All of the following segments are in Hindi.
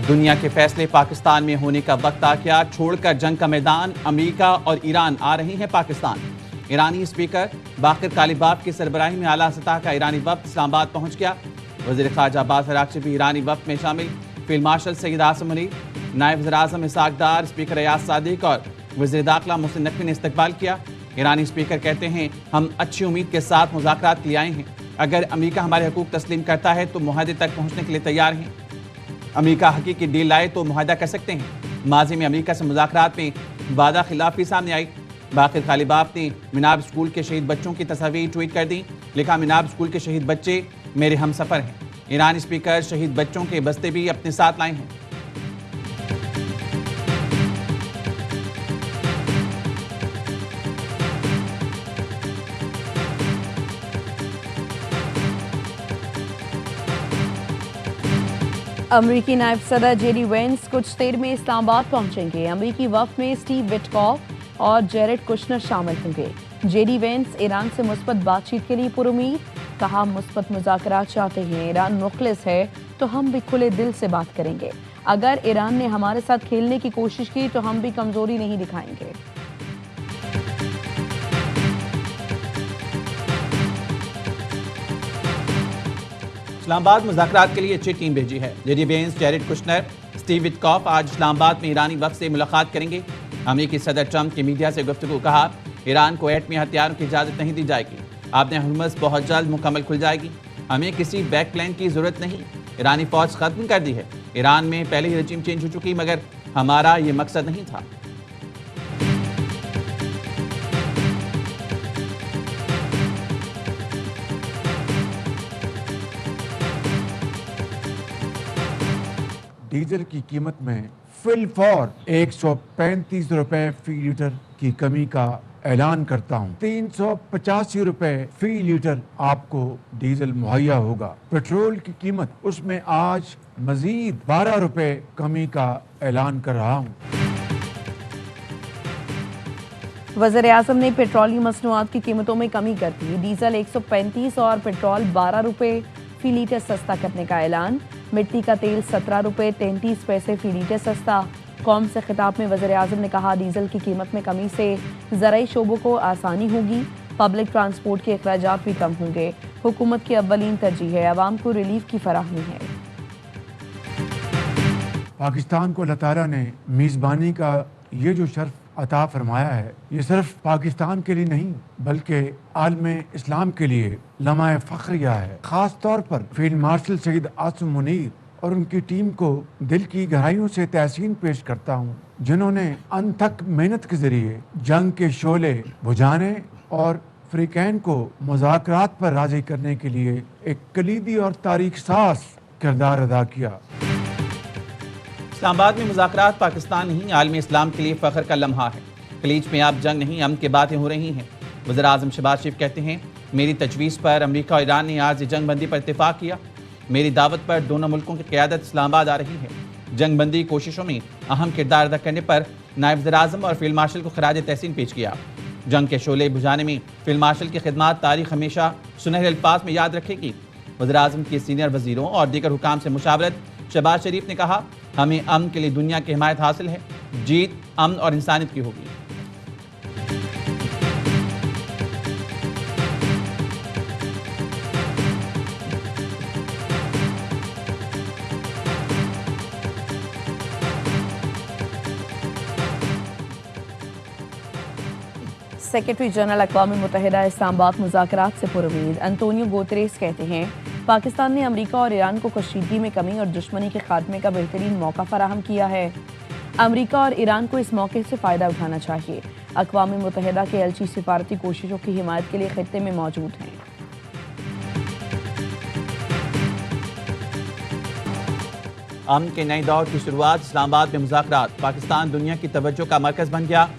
दुनिया के फैसले पाकिस्तान में होने का वक्त आ गया। छोड़कर जंग का मैदान अमेरिका और ईरान आ रही है पाकिस्तान। ईरानी स्पीकर बाकर कालिबाफ की सरबराही में आला सतह का ईरानी वफ्द इस्लामाबाद पहुंच गया। वज़ीर ख़ारजा अब्बास अराग़ची भी ईरानी वफ्द में शामिल। फील्ड मार्शल सईद आसिम मुनीर, नायब वज़ीर-ए-आज़म इसहाक़ डार, स्पीकर रियाज सादिक और वज़ीर दाखिला मोहसिन नकवी ने इस्तकबाल किया। ईरानी स्पीकर कहते हैं, हम अच्छी उम्मीद के साथ मुज़ाकरात के लिए आए हैं। अगर अमेरिका हमारे हकूक़ तस्लीम करता है तो मुआहदे तक पहुँचने के लिए तैयार हैं। अमेरिका हकीकी डील लाए तो मुआहदा कर सकते हैं। माजी में अमेरिका से मुज़ाकरात में वादा खिलाफी सामने आई। बाकर कालिबाफ ने मिनाब स्कूल के शहीद बच्चों की तस्वीर ट्वीट कर दी। लिखा, मिनाब स्कूल के शहीद बच्चे मेरे हमसफ़र हैं। ईरानी स्पीकर शहीद बच्चों के बस्ते भी अपने साथ लाए हैं। अमरीकी नायब सदर जेडी वेंस कुछ देर में इस्लामाबाद पहुंचेंगे। अमरीकी वफ्द में स्टीव विटकॉफ और जेरेड कुशनर शामिल होंगे। जेडी वेंस ईरान से मुस्बत बातचीत के लिए पुरुमीद। कहा, मुस्बत मुज़ाकरात चाहते हैं। ईरान मुखलिस है तो हम भी खुले दिल से बात करेंगे। अगर ईरान ने हमारे साथ खेलने की कोशिश की तो हम भी कमजोरी नहीं दिखाएंगे। इस्लामाबाद मुज़ाकरात के लिए अच्छी टीम भेजी है। JD Vance, Jared Kushner, Steve Witkoff आज इस्लामाबाद में ईरानी वफ्द से मुलाकात करेंगे। अमेरिकी सदर ट्रंप की मीडिया से गुफ्तगू। कहा, ईरान को एटमी हथियारों की इजाज़त नहीं दी जाएगी। आपने हुर्मुज़ बहुत जल्द मुकम्मल खुल जाएगी। हमें किसी बैक प्लान की ज़रूरत नहीं। ईरानी फ़ौज ख़त्म कर दी है। ईरान में पहले ही रजीम चेंज हो चुकी, मगर हमारा ये मकसद नहीं था। डीजल की कीमत में फिलफौर 135 रुपए फी लीटर की कमी का ऐलान करता हूँ। 385 रुपए फी लीटर आपको डीजल मुहैया होगा। पेट्रोल की कीमत उसमें आज मजीद 12 रुपए कमी का ऐलान कर रहा हूँ। वज़ीर-ए-आज़म ने पेट्रोलियम मसनूआत की कीमतों में कमी कर दी। डीजल 135 और पेट्रोल 12 रुपए फी लीटर सस्ता करने का ऐलान। मिट्टी का तेल 17 रुपए 33 पैसे फी लीटर सस्ता। कौम से खिताब में वज़ीर-ए-आज़म ने कहा, डीजल की कीमत में कमी से ज़राई शोबों को आसानी होगी। पब्लिक ट्रांसपोर्ट के अखराजात भी कम होंगे। हुकूमत की अव्वलीन तरजीह है आवाम को रिलीफ की फराहमी है। पाकिस्तान को अल्लाह ताला ने मेज़बानी का ये जो शर्फ अता फरमाया है, ये सिर्फ पाकिस्तान के लिए नहीं बल्कि आलमे इस्लाम के लिए लम्हा फ़ख्रिया है। ख़ास तौर पर फील्ड मार्शल सईद आसिम मुनीर और उनकी टीम को दिल की गहराइयों से तहसीन पेश करता हूँ, जिन्होंने अनथक मेहनत के जरिए जंग के शोले बुझाने और फ्रीकैन को मुज़ाकरात पर राज़ी करने के लिए एक कलीदी और तारीख साज़ किरदार अदा किया। इस्लामाबाद में मुज़ाकरात पाकिस्तान नहीं आलमी इस्लाम के लिए फ़ख्र का लम्हा है। खलीज में अब जंग नहीं, अमन की बातें हो रही हैं। वज़ीर-ए-आज़म शहबाज शरीफ कहते हैं, मेरी तजवीज़ पर अमेरिका और ईरान ने आज जंग बंदी पर इत्तेफाक किया। मेरी दावत पर दोनों मुल्कों की क़यादत इस्लामाबाद आ रही है। जंग बंदी कोशिशों में अहम किरदार अदा करने पर नायब वज़ीर-ए-आज़म और फील्ड मार्शल को खराज तहसीन पेश किया। जंग के शोले बुझाने में फील्ड मार्शल की खिदमात तारीख हमेशा सुनहरे अल्फाज में याद रखेगी। वज़ीर-ए-आज़म के सीनियर वज़ीरों और दीगर हुकाम से मुशावरत। शहबाज शरीफ ने कहा, हमें अमन के लिए दुनिया की हिमायत हासिल है। जीत अमन और इंसानियत की होगी। सेक्रेटरी जनरल अक़वाम मुत्तहिदा इस्लामाबाद मुज़ाकरात से पुरुमीद। अंतोनियो गुतेरेस कहते हैं, पाकिस्तान ने अमेरिका और ईरान को कशीदगी में कमी और दुश्मनी के खात्मे का बेहतरीन मौका फराहम किया है। अमेरिका और ईरान को इस मौके से फ़ायदा उठाना चाहिए। अक़वाम मुत्तहिदा के एलची सिफारती कोशिशों की हिमायत के लिए खित्ते में मौजूद हैं। अमन के नए दौर की शुरुआत इस्लामाबाद में मुज़ाकरात। पाकिस्तान दुनिया की तवज्जो का मरकज़ बन गया।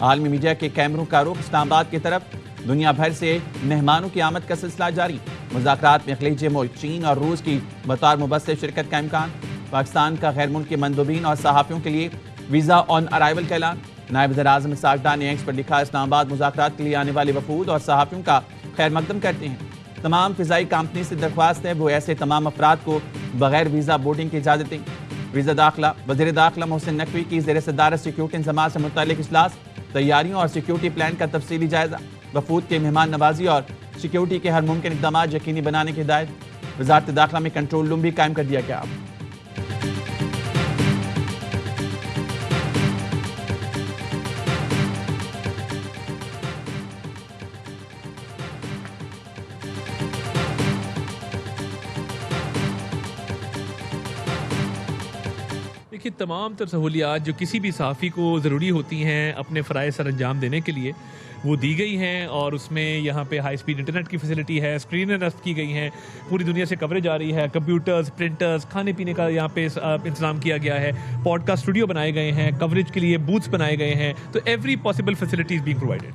आलमी मीडिया के कैमरों का रुख इस्लामाबाद की तरफ। दुनिया भर से मेहमानों की आमद का सिलसिला जारी। मुज़ाकरात में खलीजी मुल्क चीन और रूस की बतौर मुबस्सिर शिरकत का इम्कान। पाकिस्तान का गैर मुल्की मंदूबीन और सहाफ़ियों के लिए वीज़ा ऑन अराइवल का ऐलान। नायब वज़ीर-ए-आज़म इसहाक़ डार ने एक्स पर लिखा, इस्लामाबाद मुज़ाकरात के लिए आने वाले वफूद और सहाफ़ियों का खैर मकदम करते हैं। तमाम फ़िज़ाई कंपनी से दरख्वास्त है वो ऐसे तमाम अफराद को बगैर वीज़ा बोर्डिंग की इजाज़त दें। वीज़ा दाखिला वज़ीर दाखिला मोहसिन नकवी की ज़ेर सदारत सिक्योरिटी इंतज़ामात से मुताल्लिक़ इजलास, तैयारियों और सिक्योरिटी प्लान का तफसीली जायजा, वफूद के मेहमान नवाजी और सिक्योरिटी के हर मुमकिन इक़दाम यकीनी बनाने की हिदायत। वज़ारत दाखिला में कंट्रोल रूम भी कायम कर दिया गया। देखिए, तमाम तर सहूलियात जो किसी भी सहाफ़ी को ज़रूरी होती हैं अपने फ़राइज़ सर अंजाम देने के लिए, वो दी गई हैं। और उसमें यहाँ पे हाई स्पीड इंटरनेट की फैसिलिटी है, स्क्रीनें नस्ब की गई हैं, पूरी दुनिया से कवरेज आ रही है, कंप्यूटर्स, प्रिंटर्स, खाने पीने का यहाँ पे इंतज़ाम किया गया है, पॉडकास्ट स्टूडियो बनाए गए हैं, कवरेज के लिए बूथ्स बनाए गए हैं। तो every possible facility is being provided.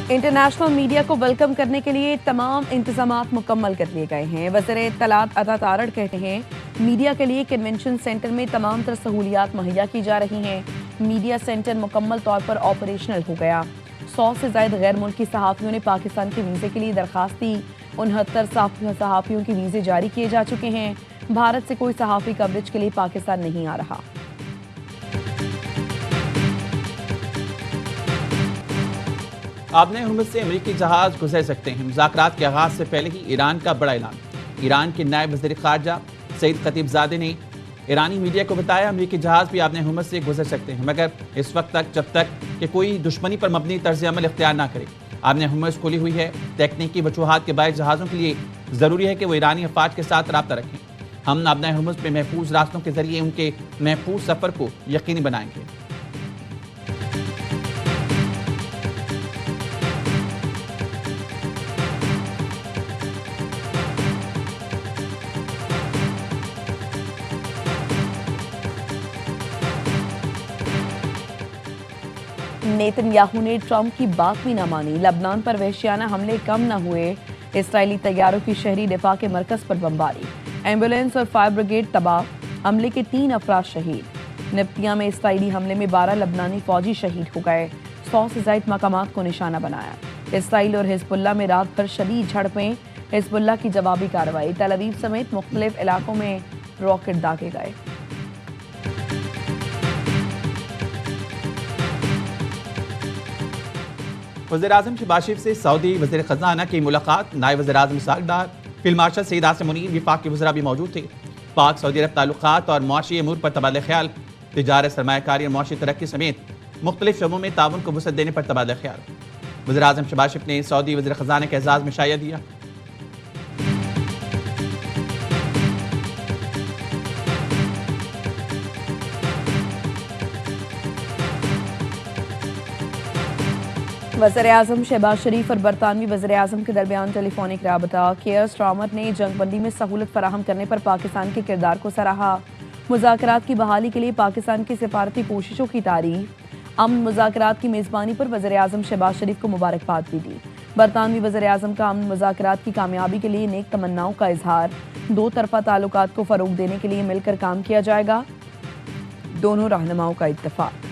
International media को वेलकम करने के लिए तमाम इंतजामात मुकम्मल कर लिए गए हैं। वज़ीर इत्तलात अता तारड़ कहते हैं, मीडिया के लिए कन्वेंशन सेंटर में तमाम तरह सहूलियात मुहैया की जा रही हैं। मीडिया सेंटर मुकम्मल तौर पर ऑपरेशनल हो गया। 100 से ज़ायद गैर मुल्की सहाफ़ियों ने पाकिस्तान के वीज़े के लिए दरख्वास्त दी। 69 सहाफ़ियों के वीज़े जारी किए जा चुके हैं। भारत से कोई सहाफ़ी कवरेज के लिए पाकिस्तान नहीं आ रहा। आबने हुर्मुज़ से अमरीकी जहाज गुजर सकते हैं। मुज़ाकरात के आगाज़ से पहले ही ईरान का बड़ा ऐलान। ईरान के नायब वज़ीर ख़ारजा सईद खतीबज़ादे ने ईरानी मीडिया को बताया, अमरीकी जहाज भी आबने हुर्मुज़ से गुजर सकते हैं, मगर इस वक्त तक जब तक कि कोई दुश्मनी पर मबनी तर्ज अमल इख्तियार ना करे। आबने हुर्मुज़ खुली हुई है। तकनीकी वजूहात के बायस जहाज़ों के लिए ज़रूरी है कि वो ईरानी अफवाज के साथ रब्ता रखें। हम आबने हुर्मुज़ में महफूज रास्तों के ज़रिए उनके महफूज सफ़र को यकीनी बनाएंगे। नेतन्याहू ने ट्रंप की बात भी न मानी। लबनान पर वहशियाना हमले कम न हुए। इसराइली तैयारों की शहरी दिफा के मरकज पर बमबारी। एम्बुलेंस और फायर ब्रिगेड तबाह। हमले के 3 अफराद शहीद। निप्तिया में इसराइली हमले में 12 लबनानी फौजी शहीद हो गए। 100 से ज़ायद मकामात को निशाना बनाया। इसराइल और हिजबुल्लाह में रात भर शदीद झड़पें। हिजबुल्लाह की जवाबी कार्रवाई। तल अवीव समेत मुख्तलिफ इलाकों में रॉकेट दागे गए। वज़ीर-ए-आज़म शहबाज शरीफ से सऊदी वज़ीर ख़ज़ाना की मुलाकात। नायब वज़ीर-ए-आज़म इसाक़, फील्ड मार्शल सईद आसिम मुनीर, विफाक़ी वज़रा भी मौजूद थे। पाक सऊदी अरब ताल्लुक़ात और मुआशी अमूर पर तबादला ख्याल। तिजारत, सरमायाकारी और मुआशी तरक्की समेत मुख्तलिफ शोबों में ताउन को वुसअत देने पर तबादला ख्याल। वज़ीर-ए-आज़म शहबाज शरीफ ने सऊदी वज़ीर ख़ज़ाना के एज़ाज़ में शाया दिया। वज़ीर-ए-आज़म शहबाज शरीफ और बरतानवी वज़ीर-ए-आज़म के दरमियान टेलीफोनिक राबता। केयर स्टार्मर ने जंगबंदी में सहूलत फराहम करने पर पाकिस्तान के किरदार को सराहा। मुज़ाकरात की बहाली के लिए पाकिस्तान की सिफारती कोशिशों की तारीफ। अमन मुज़ाकरात की मेज़बानी पर वज़ीर-ए-आज़म शहबाज शरीफ को मुबारकबाद भी दी। बरतानवी वज़ीर-ए-आज़म का अमन मुज़ाकरात की कामयाबी के लिए नेक तमन्नाओं का इजहार। 2 तरफ़ा ताल्लुकात को फ़रोग़ देने के लिए मिलकर काम किया जाएगा। दोनों रहनुमाओं का इत्तेफ़ाक।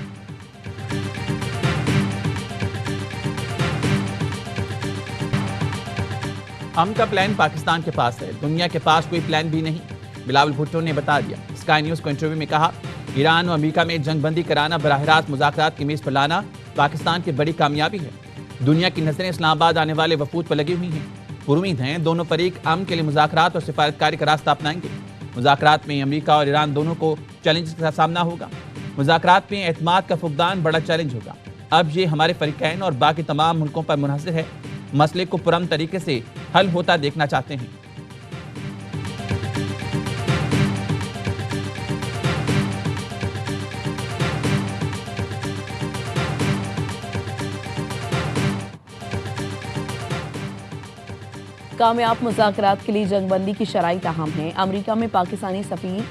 हम का प्लान पाकिस्तान के पास है, दुनिया के पास कोई प्लान भी नहीं, बिलावल भुट्टो ने बता दिया। स्काई न्यूज़ को इंटरव्यू में कहा, ईरान और अमेरिका में जंगबंदी कराना, बराह रास्त मुज़ाकरात की मेज़ पर लाना पाकिस्तान की बड़ी कामयाबी है। दुनिया की नज़रें इस्लामाबाद आने वाले वफूद पर लगी हुई हैं। पुरुमीद हैं दोनों फरीक अमन के लिए मुज़ाकरात और सिफारतकारी का रास्ता अपनाएंगे। मुज़ाकरात में अमेरिका और ईरान दोनों को चैलेंज का सामना होगा। मुज़ाकरात में एतमाद का फुकदान बड़ा चैलेंज होगा। अब ये हमारे फरीकैन और बाकी तमाम मुल्कों पर मुनहसर है। मसले को पुरअमन तरीके से हल होता देखना चाहते हैं। कामयाब मुज़ाकरात के लिए जंगबंदी की शराइत अहम हैं। अमेरिका में पाकिस्तानी सफ़ीर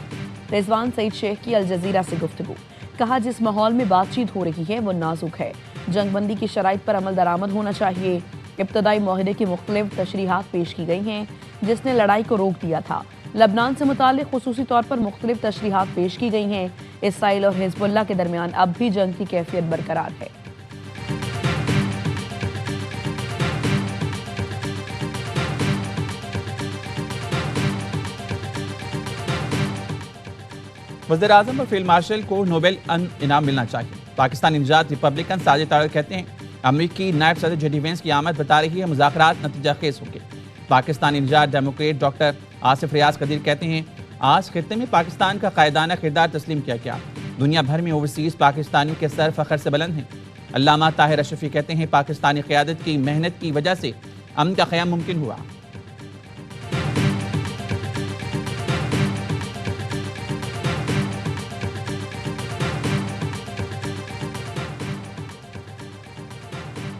रिजवान सईद शेख की अल जज़ीरा से गुफ्तगू। कहा, जिस माहौल में बातचीत हो रही है वो नाजुक है। जंगबंदी की शराइत पर अमल दरामद होना चाहिए। इब्तदाई मुआहदे की मुख्तलिफ तशरीहात पेश की गई हैं जिसने लड़ाई को रोक दिया था। लबनान से मुताल्लिक़ खुसूसी तौर पर मुख्तलिफ तशरीहात पेश की गई हैं। इसराइल और हिजबुल्लाह के दरमियान अब भी जंग की कैफियत बरकरार है। वज़ीर-ए-आज़म और फील्ड मार्शल को नोबेल इनाम मिलना चाहिए। पाकिस्तानी निजात रिपब्लिकन साजिद तारड़ कहते हैं अमेरिकी नायब सदर जेडी वेंस की आमद बता रही है मुज़ाकरात नतीजा खेज होंगे। पाकिस्तानी निजात डेमोक्रेट डॉक्टर आसिफ रियाज कदीर कहते हैं आज खित्ते में पाकिस्तान का कायदाना किरदार तस्लीम किया गया। दुनिया भर में ओवरसीज पाकिस्तानियों के सर फखर से बुलंद हैं। अल्लामा ताहिर अशरफी कहते हैं पाकिस्तानी क़यादत की मेहनत की वजह से अमन का क़याम मुमकिन हुआ।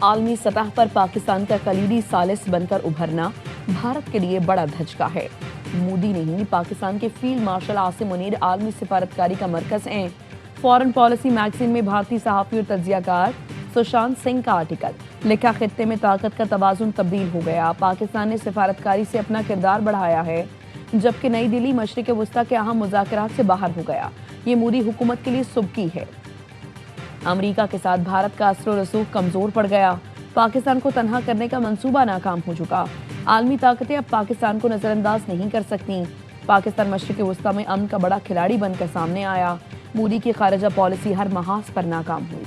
आलमी सतह पर पाकिस्तान का कलीदी सालिस बनकर उभरना भारत के लिए बड़ा धचका है। मोदी नहीं, पाकिस्तान के फील्ड मार्शल आसिम मुनीर आलमी सिफारतकारी का मरकज हैं। फॉरेन पॉलिसी मैगजीन में भारतीय सहाफ़ी और तज्जियाकार सुशांत सिंह का आर्टिकल लिखा, खित्ते में ताकत का तवाज़ुन तब्दील हो गया। पाकिस्तान ने सिफारतकारी से अपना किरदार बढ़ाया है, जबकि नई दिल्ली मशरिक़ वस्ता के अहम मुज़ाकरात से बाहर हो गया। ये मोदी हुकूमत के लिए सुबकी है। अमेरिका के साथ भारत का असर रसूख कमजोर पड़ गया। पाकिस्तान को तनहा करने का मंसूबा नाकाम हो चुका। आलमी ताकतें अब पाकिस्तान को नजरअंदाज नहीं कर सकती। पाकिस्तान मशरिक़ वस्ता में अमन का बड़ा खिलाड़ी बनकर सामने आया। मोदी की खारजा पॉलिसी हर महाज पर नाकाम हुई।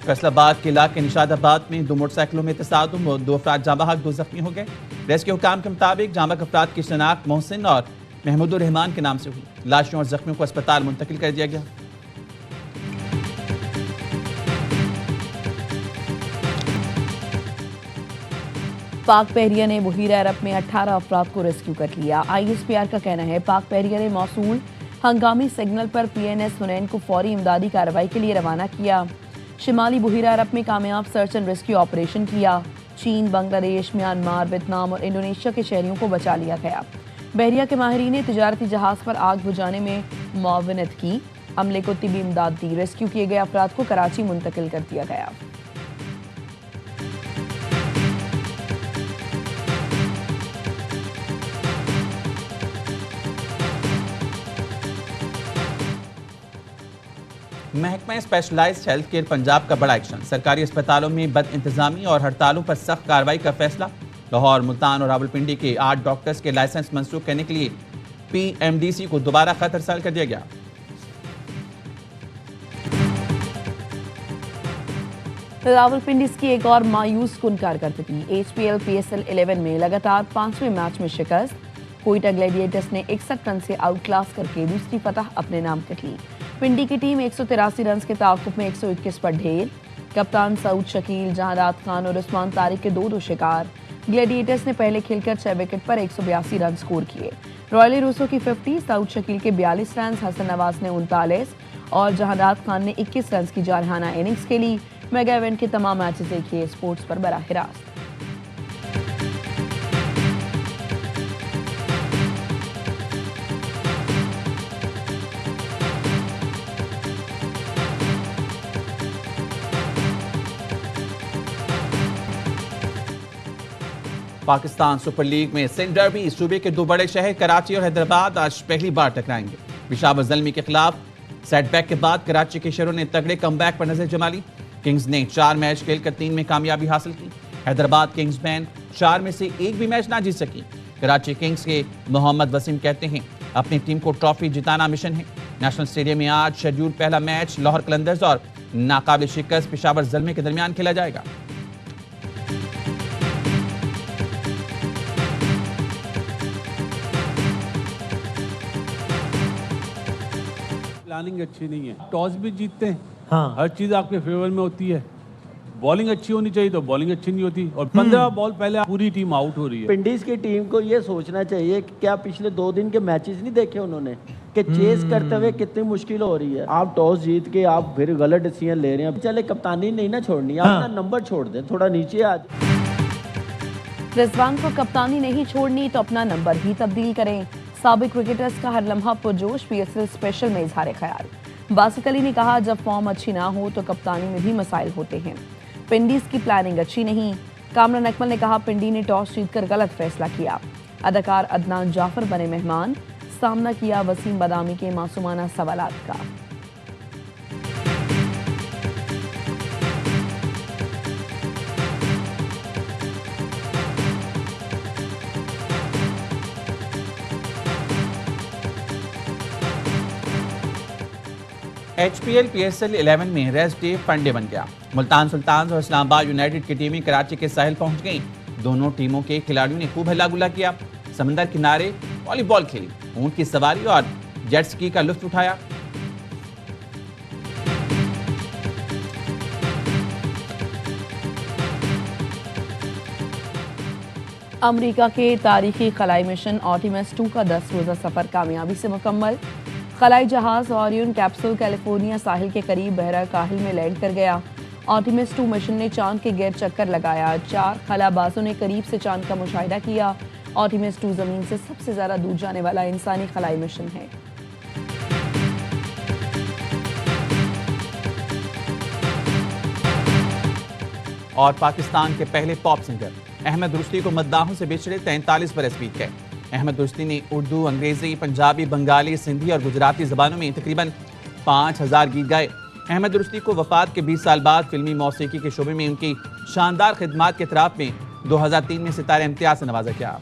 फैसलाबाद के इलाके निशादाबाद में 2 मोटरसाइकिलों में तसादुम और 2 अफराद जाँ बहक, 2 जख्मी हो गए। रेस्क्यू हुकाम के मुताबिक जाँ बहक अफराद की शनाख्त मोहसिन और महमूदुर रहमान के नाम से हुई। लाशों और जख्मियों को अस्पताल मुंतकिल कर दिया गया। पाक बहरिया ने बुहीरा अरब में 18 अफराद को रेस्क्यू कर लिया। ISPR का कहना है पाक बहरिया ने मौसूल हंगामी सिग्नल पर PNS हुनैन को फौरी इमदादी कार्रवाई के लिए रवाना किया। शिमाली बुहीरा अरब में कामयाब सर्च एंड रेस्क्यू ऑपरेशन किया। चीन, बांग्लादेश, म्यांमार, वियतनाम और इंडोनेशिया के शहरियों को बचा लिया गया। बहरिया के माहिरीन ने तिजारती जहाज पर आग बुझाने में मुआवनत की। अमले को तिबी इमदाद दी। रेस्क्यू किए गए अफराद को कराची मुंतकिल कर दिया गया। महकमा स्पेशलाइज्ड हेल्थ केयर पंजाब का बड़ा एक्शन। सरकारी अस्पतालों में बद इंतजामी और हड़तालों पर सख्त कार्रवाई का फैसला। लाहौर, मुल्तान और रावलपिंडी के 8 डॉक्टर्स के लाइसेंस मंसूख करने के लिए PMDC को दोबारा खत अरसाल कर दिया गया। रावलपिंडी की एक और मायूस कुन कारकर्दगी। HPL PSL 11 में लगातार 5वें मैच में शिकस्त। कोयटा ग्लैडिएटर्स ने 61 रन से आउट क्लास करके दूसरी फतह अपने नाम कर ली। पिंडी की टीम 183 रन के ताकुब में 121 पर ढेर। कप्तान सऊद शकील, जहांरात खान और उस्मान तारिक के 2 शिकार। ग्लैडिएटर्स ने पहले खेलकर 6 विकेट पर 182 रन स्कोर किए। रॉयली रूसो की 50, सऊद शकील के 42 रन, हसन नवाज ने 39 और जहांरात खान ने 21 रन की जारहाना इनिंग्स खेली। मेगा इवेंट के तमाम मैचेस देखिए स्पोर्ट्स पर बराह रास्त। पाकिस्तान सुपर लीग में सिंध डर्बी। सूबे के 2 बड़े शहर कराची और हैदराबाद आज पहली बार टकराएंगे। पेशावर ज़ल्मी के खिलाफ सेटबैक के बाद कराची के शहरों ने तगड़े कमबैक पर नजर जमा ली। किंग्स ने 4 मैच खेलकर 3 में कामयाबी हासिल की। हैदराबाद किंग्स बैन 4 में से 1 भी मैच ना जीत सकी। कराची किंग्स के मोहम्मद वसीम कहते हैं अपनी टीम को ट्रॉफी जिताना मिशन है। नेशनल स्टेडियम में आज शेड्यूल पहला मैच लाहौर कलंदर्स और नाकाबिल शिकस्त पेशावर ज़ल्मी के दरमियान खेला जाएगा। प्लानिंग अच्छी नहीं है। टॉस भी जीतते हैं, हाँ। हर चीज आपके फेवर में होती है। बॉलिंग अच्छी होनी चाहिए तो बॉलिंग अच्छी नहीं होती और 15 बॉल पहले पूरी टीम आउट हो रही है। पिंडीज की टीम को ये सोचना चाहिए कि क्या पिछले 2 दिन के मैचेस नहीं देखे उन्होंने कि चेस करते हुए कितनी मुश्किल हो रही है। आप टॉस जीत के आप फिर गलत डिसीजन ले रहे हैं। चले कप्तानी नहीं ना छोड़नी, आप अपना नंबर छोड़ दें, थोड़ा नीचे आ। रिजवान को कप्तानी नहीं छोड़नी तो अपना नंबर ही तब्दील करें। साबिक क्रिकेटर्स का हर लम्हा पुरजोश। PSL स्पेशल में इजहार ख्याल। बासिक अली ने कहा जब फॉर्म अच्छी ना हो तो कप्तानी में भी मसाइल होते हैं। पिंडीज की प्लानिंग अच्छी नहीं। कामरान अकमल ने कहा पिंडी ने टॉस जीतकर गलत फैसला किया। अदाकार अदनान जाफर बने मेहमान। सामना किया वसीम बदामी के मासूमाना सवालात का। HPL PSL 11 में रेस्ट डे फंडे बन गया। मुल्तान सुल्तान और इस्लामाबाद यूनाइटेड की टीमें कराची के साहिल पहुंच गईं। दोनों टीमों के खिलाड़ियों ने खूब हल्ला गुल्ला किया, समंदर किनारे वॉलीबॉल खेली, ऊंट की सवारी और जेट स्की का लुत्फ उठाया। अमेरिका के तारीखी खलाई मिशन आर्टेमिस 2 का 10 रोज़ा सफ़र कामयाबी से मुकम्मल। खलाई जहाज ओरियन कैप्सूल कैलिफोर्निया साहिल के करीब बहरा काहिल में लैंड कर गया। आर्टेमिस 2 मिशन ने चांद के गिर्द चक्कर लगाया। 4 खलाबाजों ने करीब से चांद का मुशाहिदा किया। आर्टेमिस 2 जमीन से सबसे ज्यादा दूर जाने वाला इंसानी खलाई मिशन है। और पाकिस्तान के पहले पॉप सिंगर अहमद रुश्ती को मद्दाहों से बिछड़े 43 बरस बीत गए। अहमद रुश्ती ने उर्दू, अंग्रेजी, पंजाबी, बंगाली, सिंधी और गुजराती जबानों में तकरीबन 5000 गीत गाए। अहमद रुश्ती को वफात के 20 साल बाद फिल्मी मौसीकी के शोबे में उनकी शानदार खिदमात के इतराफ में 2003 में सितारे इम्तियाज से नवाजा गया।